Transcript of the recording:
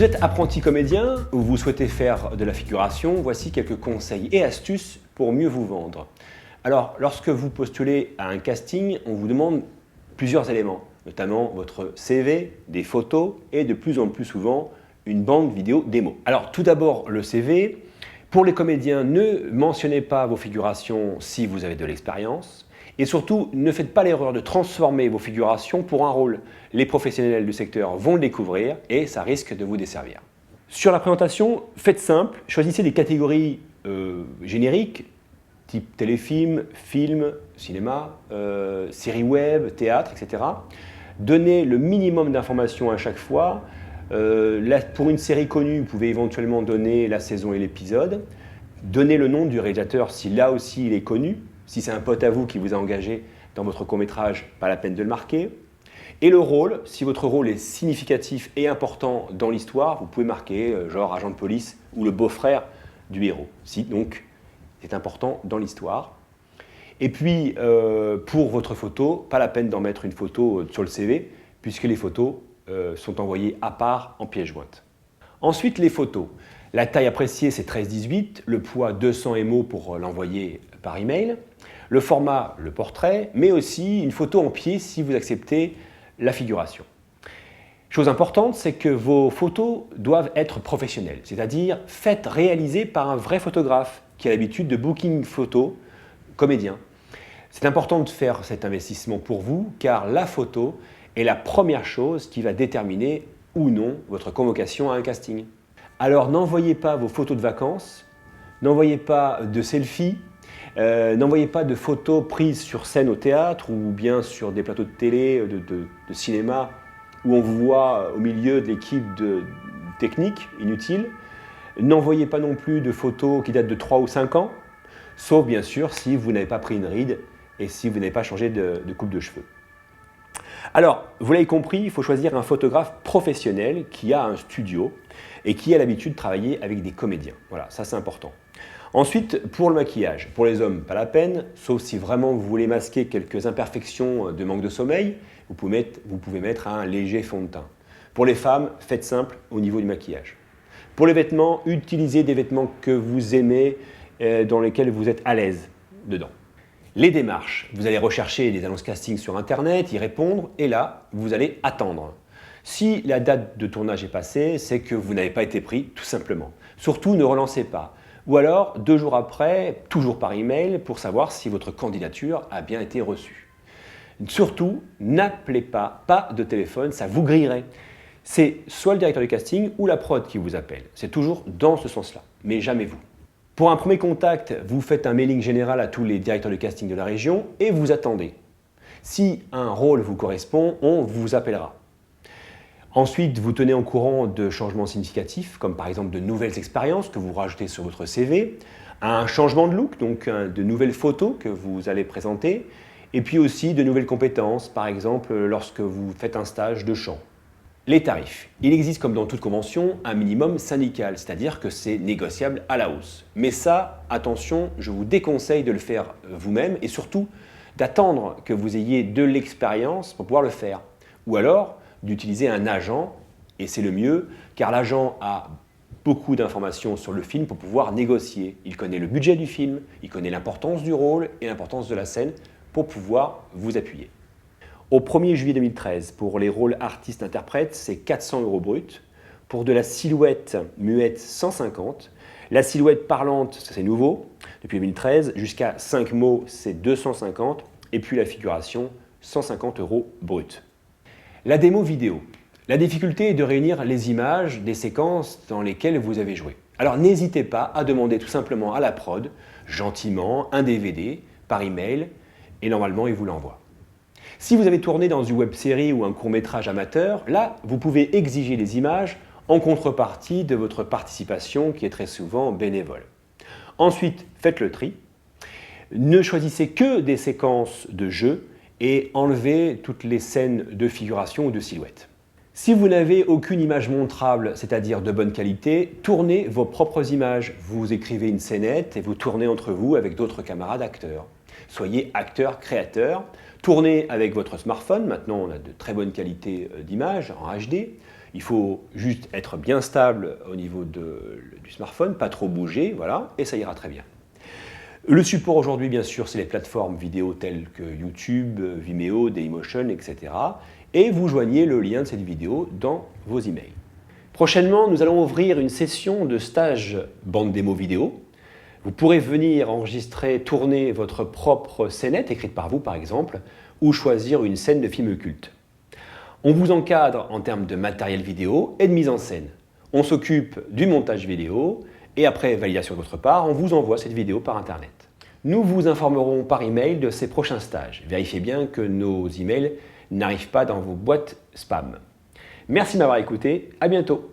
Vous êtes apprenti comédien ou vous souhaitez faire de la figuration, voici quelques conseils et astuces pour mieux vous vendre. Alors, lorsque vous postulez à un casting, on vous demande plusieurs éléments, notamment votre CV, des photos et de plus en plus souvent une bande vidéo démo. Alors, tout d'abord, le CV. Pour les comédiens, ne mentionnez pas vos figurations si vous avez de l'expérience. Et surtout, ne faites pas l'erreur de transformer vos figurations pour un rôle. Les professionnels du secteur vont le découvrir et ça risque de vous desservir. Sur la présentation, faites simple, choisissez des catégories génériques, type téléfilm, film, cinéma, série web, théâtre, etc. Donnez le minimum d'informations à chaque fois. Pour une série connue, vous pouvez éventuellement donner la saison et l'épisode. Donnez le nom du réalisateur si là aussi il est connu. Si c'est un pote à vous qui vous a engagé dans votre court-métrage, pas la peine de le marquer. Et le rôle, si votre rôle est significatif et important dans l'histoire, vous pouvez marquer genre agent de police ou le beau-frère du héros. Si donc c'est important dans l'histoire. Et puis pour votre photo, pas la peine d'en mettre une photo sur le CV puisque les photos sont envoyées à part en pièce jointe. Ensuite les photos. La taille appréciée c'est 13-18, le poids 200 MO pour l'envoyer par email. Le format, le portrait, mais aussi une photo en pied si vous acceptez la figuration. Chose importante, c'est que vos photos doivent être professionnelles, c'est-à-dire faites réaliser par un vrai photographe qui a l'habitude de booking photo comédien. C'est important de faire cet investissement pour vous car la photo est la première chose qui va déterminer ou non votre convocation à un casting. Alors n'envoyez pas vos photos de vacances, n'envoyez pas de selfies, n'envoyez pas de photos prises sur scène au théâtre ou bien sur des plateaux de télé, de cinéma où on vous voit au milieu de l'équipe technique inutile. N'envoyez pas non plus de photos qui datent de 3 ou 5 ans, sauf bien sûr si vous n'avez pas pris une ride et si vous n'avez pas changé de coupe de cheveux. Alors, vous l'avez compris, il faut choisir un photographe professionnel qui a un studio et qui a l'habitude de travailler avec des comédiens. Voilà, ça c'est important. Ensuite, pour le maquillage, pour les hommes, pas la peine, sauf si vraiment vous voulez masquer quelques imperfections de manque de sommeil, vous pouvez mettre un léger fond de teint. Pour les femmes, faites simple au niveau du maquillage. Pour les vêtements, utilisez des vêtements que vous aimez, dans lesquels vous êtes à l'aise dedans. Les démarches, vous allez rechercher des annonces casting sur internet, y répondre, et là, vous allez attendre. Si la date de tournage est passée, c'est que vous n'avez pas été pris, tout simplement. Surtout, ne relancez pas. Ou alors, 2 jours après, toujours par email, pour savoir si votre candidature a bien été reçue. Surtout, n'appelez pas de téléphone, ça vous grillerait. C'est soit le directeur du casting ou la prod qui vous appelle. C'est toujours dans ce sens-là, mais jamais vous. Pour un premier contact, vous faites un mailing général à tous les directeurs de casting de la région et vous attendez. Si un rôle vous correspond, on vous appellera. Ensuite, vous tenez au courant de changements significatifs, comme par exemple de nouvelles expériences que vous rajoutez sur votre CV, un changement de look, donc de nouvelles photos que vous allez présenter, et puis aussi de nouvelles compétences, par exemple lorsque vous faites un stage de chant. Les tarifs. Il existe, comme dans toute convention, un minimum syndical, c'est-à-dire que c'est négociable à la hausse. Mais ça, attention, je vous déconseille de le faire vous-même et surtout d'attendre que vous ayez de l'expérience pour pouvoir le faire. Ou alors d'utiliser un agent, et c'est le mieux, car l'agent a beaucoup d'informations sur le film pour pouvoir négocier. Il connaît le budget du film, il connaît l'importance du rôle et l'importance de la scène pour pouvoir vous appuyer. Au 1er juillet 2013, pour les rôles artistes-interprètes, c'est 400 € brut. Pour de la silhouette muette, 150. La silhouette parlante, ça c'est nouveau, depuis 2013. Jusqu'à 5 mots, c'est 250. Et puis la figuration, 150 € brut. La démo vidéo. La difficulté est de réunir les images des séquences dans lesquelles vous avez joué. Alors n'hésitez pas à demander tout simplement à la prod, gentiment, un DVD par email, et normalement il vous l'envoie. Si vous avez tourné dans une web-série ou un court-métrage amateur, là, vous pouvez exiger les images en contrepartie de votre participation qui est très souvent bénévole. Ensuite, faites le tri. Ne choisissez que des séquences de jeu et enlevez toutes les scènes de figuration ou de silhouette. Si vous n'avez aucune image montrable, c'est-à-dire de bonne qualité, tournez vos propres images. Vous écrivez une scénette et vous tournez entre vous avec d'autres camarades acteurs. Soyez acteur-créateur. Tournez avec votre smartphone, maintenant on a de très bonnes qualités d'image en HD, Il faut juste être bien stable au niveau du smartphone, pas trop bouger, voilà, et ça ira très bien. Le support aujourd'hui, bien sûr, c'est les plateformes vidéo telles que YouTube, Vimeo, Dailymotion, etc. Et vous joignez le lien de cette vidéo dans vos emails. Prochainement, nous allons ouvrir une session de stage bande démo vidéo. Vous pourrez venir enregistrer, tourner votre propre scénette, écrite par vous par exemple, ou choisir une scène de film culte. On vous encadre en termes de matériel vidéo et de mise en scène. On s'occupe du montage vidéo et après validation de votre part, on vous envoie cette vidéo par Internet. Nous vous informerons par email de ces prochains stages. Vérifiez bien que nos emails n'arrivent pas dans vos boîtes spam. Merci de m'avoir écouté, à bientôt.